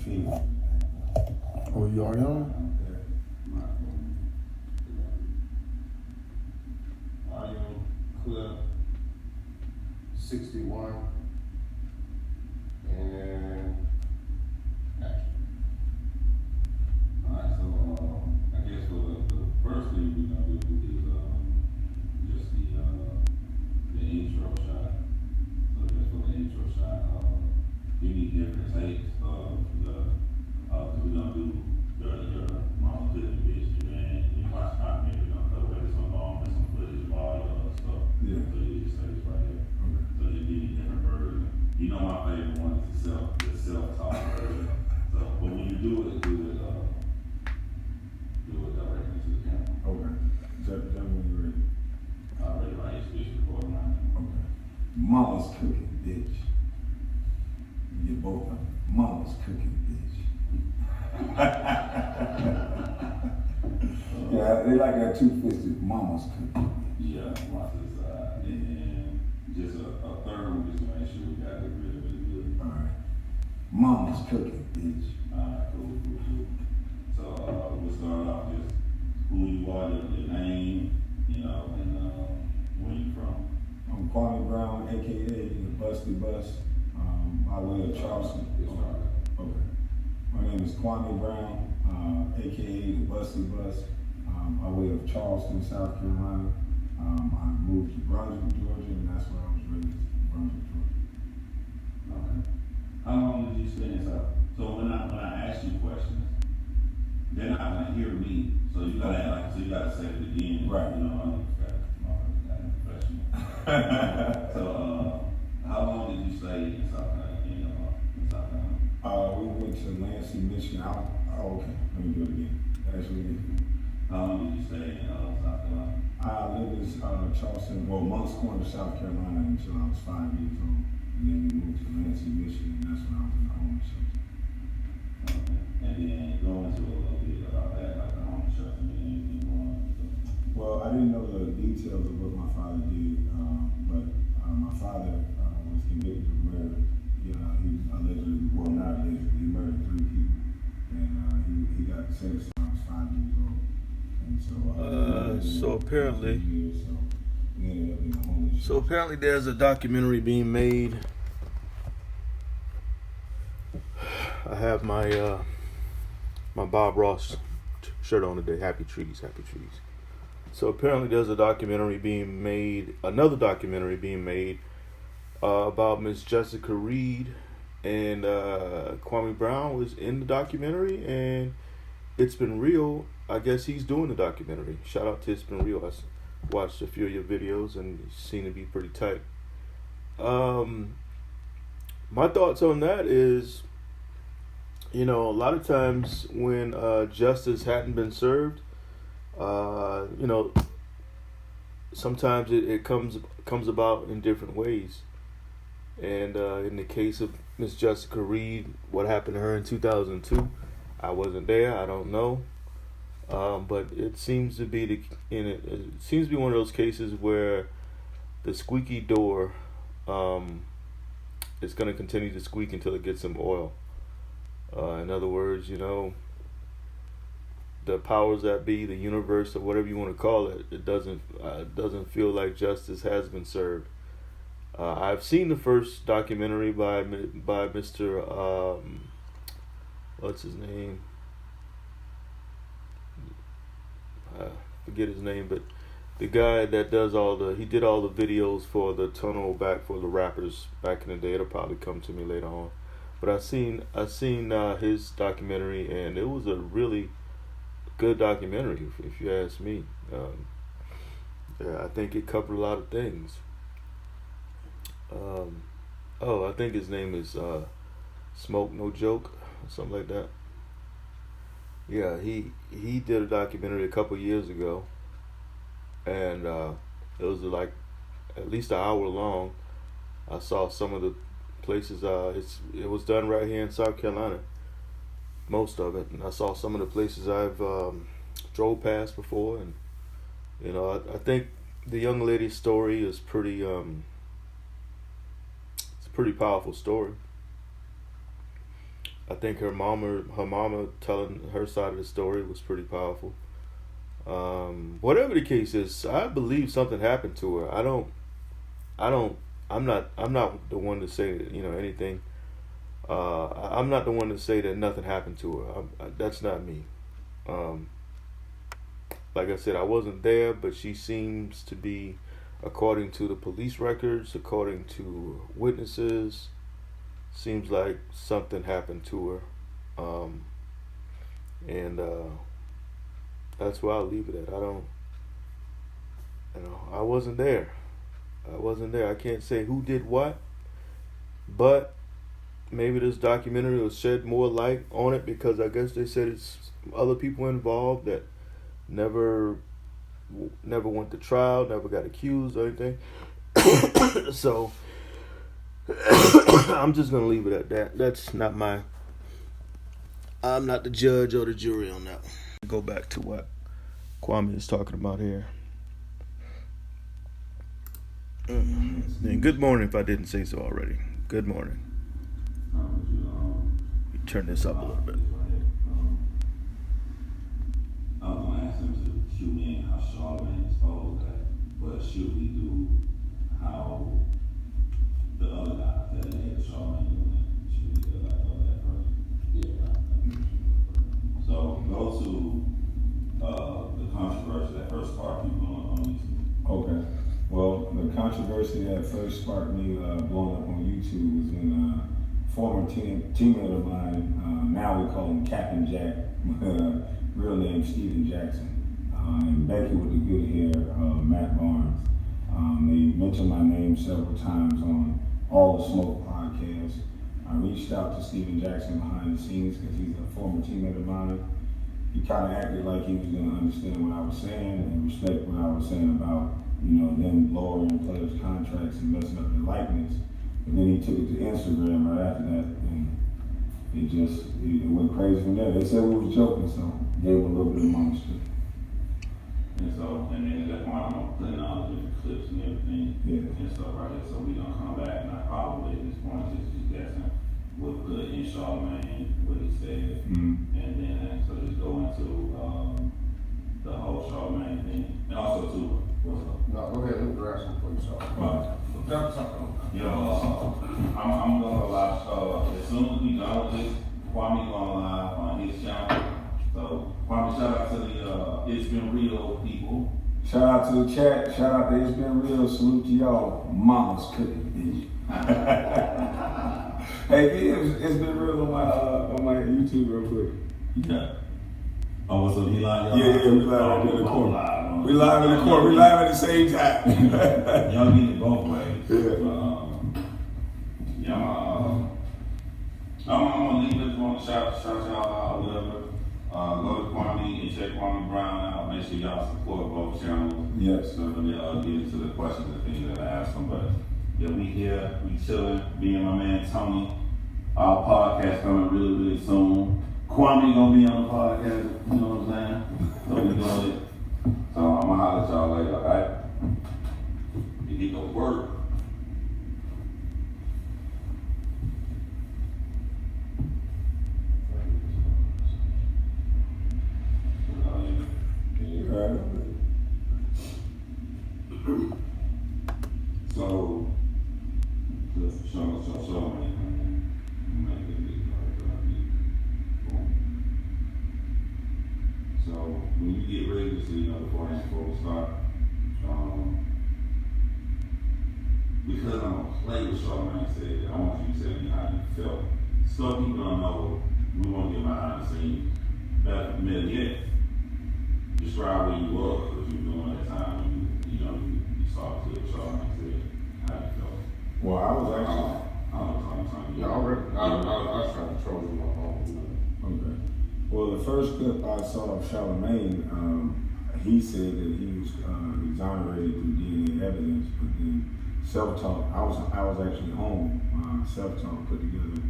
feeling. Oh, you already on? Audio clip 61 and action. Alright, so I guess for the first thing we're gonna do is just the intro shot. So just for the intro shot, give me different takes of the cause we're gonna do your mama cooking bitch and you watch Kwame, we're gonna cover it some and some footage of all the other stuff. Yeah. So you just say this right here. Okay. So you give me different versions. You know my favorite one is the self-talk version. So but when you do it directly to the camera. Okay. Tell me when you're ready. Already right, it's recording right now. Okay. Mama's cooking, bitch. You get both of them. Mama's cooking, bitch. Yeah, they like that two-fisted. Mama's cooking. Yeah, watch this side. And then just a third one, just to make sure we got it really, really good. All right. Mama's cooking, bitch. Alright, cool. So we'll start off just who you are, your name, and where you from. I'm Kwame Brown, aka the Busty Bus, by way of Charleston. Okay. My name is Kwame Brown, aka the Busty Bus, by way of Charleston, South Carolina. I moved to Brunswick, Georgia, and that's where I was raised, Brunswick, Georgia. Okay. How long did you spend in South? So when I ask you questions, they're not gonna hear me. So you gotta act like, so you gotta say it again. Right. I'm professional. So how long did you stay in South Carolina? We went to Lansing, Michigan. Okay, let me do it again. Actually, How long did you stay in South Carolina? I lived in Charleston, Moncks Corner, South Carolina until I was 5 years old. And then we moved to Lansing, Michigan, and that's when I was in the homeless shelter. Okay. And then go into a little bit about that, like the homeless shelter and anything more. Well, I didn't know the details of what my father did, but my father was convicted of murder. He allegedly, well, not allegedly, he murdered 3 people. And he got sentenced when I was 5 years old. And so apparently, we ended up in the homeless shelter. So apparently there's a documentary being made. I have my my Bob Ross shirt on today. Happy trees, happy trees. So apparently there's a documentary being made, another documentary being made about Miss Jessica Reed, and Kwame Brown was in the documentary, and It's Been Real. I guess he's doing the documentary. Shout out to It's Been Real. I watched a few of your videos and you seem to be pretty tight. My thoughts on that is, a lot of times when justice hadn't been served, sometimes it comes about in different ways. And in the case of Miss Jessica Reed, what happened to her in 2002, I wasn't there. I don't know. But it seems to be it seems to be one of those cases where the squeaky door is going to continue to squeak until it gets some oil. In other words, the powers that be, the universe, or whatever you want to call it, it doesn't feel like justice has been served. I've seen the first documentary by Mr. What's his name? I forget his name, but the guy that he did all the videos for the tunnel back for the rappers back in the day. It'll probably come to me later on. But I seen his documentary, and it was a really good documentary, if you ask me. I think it covered a lot of things. I think his name is Smoke No Joke, or something like that. Yeah, he did a documentary a couple years ago, and it was like at least an hour long. I saw some of the places. It was done right here in South Carolina, most of it, and I saw some of the places I've drove past before, and I think the young lady's story is pretty. It's a pretty powerful story. I think her mama telling her side of the story was pretty powerful. Whatever the case is, I believe something happened to her. I'm not the one to say that, anything. I'm not the one to say that nothing happened to her. That's not me. Like I said, I wasn't there, but she seems to be, according to the police records, according to witnesses, seems like something happened to her. And that's where I'll leave it at. I wasn't there. I can't say who did what, but maybe this documentary will shed more light on it, because I guess they said it's other people involved that never went to trial, never got accused or anything. So I'm just gonna leave it at that. That's not I'm not the judge or the jury on that. Go back to what Kwame is talking about here. And good morning, if I didn't say so already. Good morning. Turn this up a little bit. I was going to ask him to cue in how Charlamagne exposed that, but should we do how the other guy that had Charlamagne doing it? Should we do that first? Yeah. So go to the controversy that first sparked you on YouTube. Okay. Well, the controversy that first sparked me blowing up on YouTube was when former teammate of mine, now we call him Captain Jack, real name Steven Jackson, and Becky with the good hair, Matt Barnes. They mentioned my name several times on All the Smoke podcasts. I reached out to Steven Jackson behind the scenes because he's a former teammate of mine. He kind of acted like he was going to understand what I was saying and respect what I was saying about, them lowering players' contracts and messing up their likeness. And then he took it to Instagram right after that, and it went crazy from there. They said we was joking, so gave him a little bit of monster. And then at that point, I'm putting all the different clips and everything and stuff right here. So we gonna come back, and I probably at this point just guessing we'll put in Charlamagne what he said, and then so just go into the whole Charlamagne thing, and also too. No, go ahead. Let me grab some for you, so. I'm gonna live. As soon as we done with this, Kwame going live on his channel. So Kwame, shout out to the It's Been Real people. Shout out to the chat. Shout out to It's Been Real. Salute to y'all. Mama's cooking, bitch. Hey, it's been real on my YouTube real quick. Yeah. Oh, so he live? Yeah, we live in the court. We live in the court. We live at the same time. Y'all need it both ways. Yeah. I'm gonna leave it on shout y'all out, whatever. Go to Kwame and check Kwame Brown out. Make sure y'all support both channels. Yes. So let me get into the questions and things that I asked them. But yeah, we here, we chilling. Me and my man Tony. Our podcast coming really, really soon. Kwame gonna be on the podcast, you know what I'm saying? So we doing it. So I'm gonna holler at y'all later, alright? You get no work. So, just show me. So when you get ready to see before we start, because I'm gonna play with Charlamagne said, I want you to tell me how you felt. So people don't know, we want to get behind the scenes. Better yet, describe where you were, what you were doing at that time when you saw it. Charlamagne said, how you felt. Well, I was actually. I was trying to troll you my phone. Okay. Well, the first clip I saw of Charlamagne, he said that he was exonerated through DNA evidence, but then self-talk. I was actually home. Self-talk put together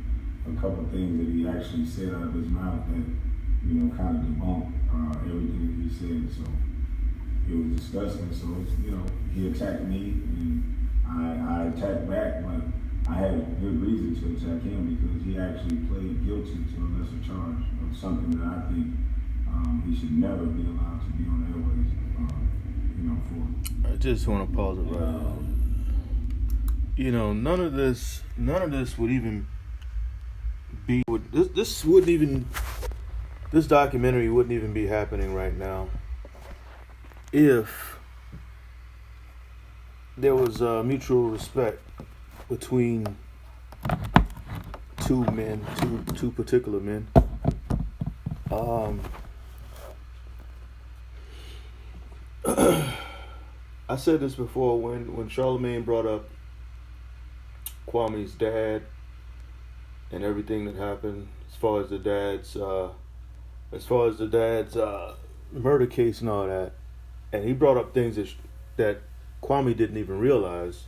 a couple of things that he actually said out of his mouth that kind of debunked everything that he said. So it was disgusting. So he attacked me and I attacked back, but I had good reason to attack him because he actually pleaded guilty to a lesser charge of something that I think he should never be allowed to be on airways, for. I just want to pause it right. None of this would even be. This documentary wouldn't even be happening right now if there was mutual respect between two particular men. I said this before when Charlemagne brought up Kwame's dad and everything that happened as far as the dad's murder case and all that, and he brought up things that Kwame didn't even realize.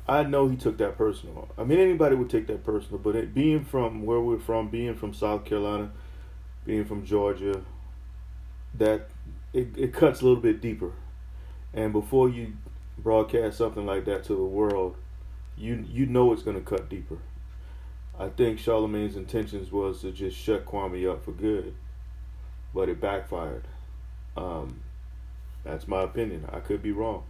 I know he took that personal. I mean, anybody would take that personal, but being from where we're from, being from South Carolina, being from Georgia, that it cuts a little bit deeper. And before you broadcast something like that to the world, you know it's going to cut deeper. I think Charlemagne's intentions was to just shut Kwame up for good, but it backfired. That's my opinion. I could be wrong,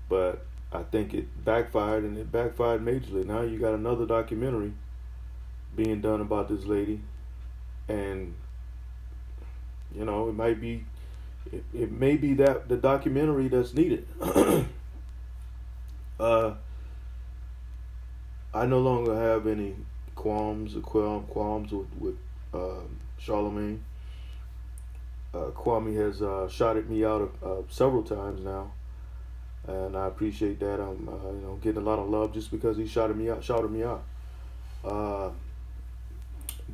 but I think it backfired, and it backfired majorly. Now you got another documentary being done about this lady, and it may be that the documentary that's needed. I no longer have any qualms with Charlemagne. Kwame has shouted me out several times now, and I appreciate that. I'm getting a lot of love just because he shouted me out.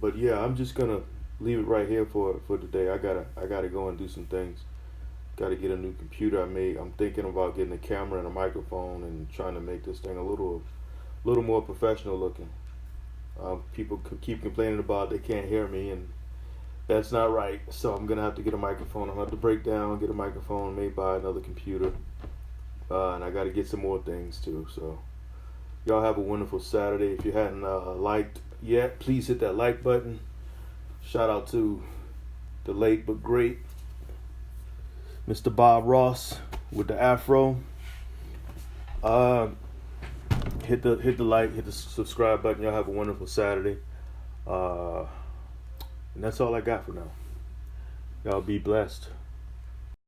But yeah, I'm just gonna leave it right here for today. I gotta go and do some things. Gotta get a new computer. I'm thinking about getting a camera and a microphone and trying to make this thing a little more professional looking. People keep complaining about they can't hear me, and that's not right. So I'm gonna have to get a microphone. I'm gonna have to break down, get a microphone, maybe buy another computer, and I gotta get some more things too. So y'all have a wonderful Saturday. If you hadn't liked yet, please hit that like button. Shout out to the late but great Mr. Bob Ross with the afro. Hit the like, hit the subscribe button. Y'all have a wonderful Saturday. And that's all I got for now. Y'all be blessed.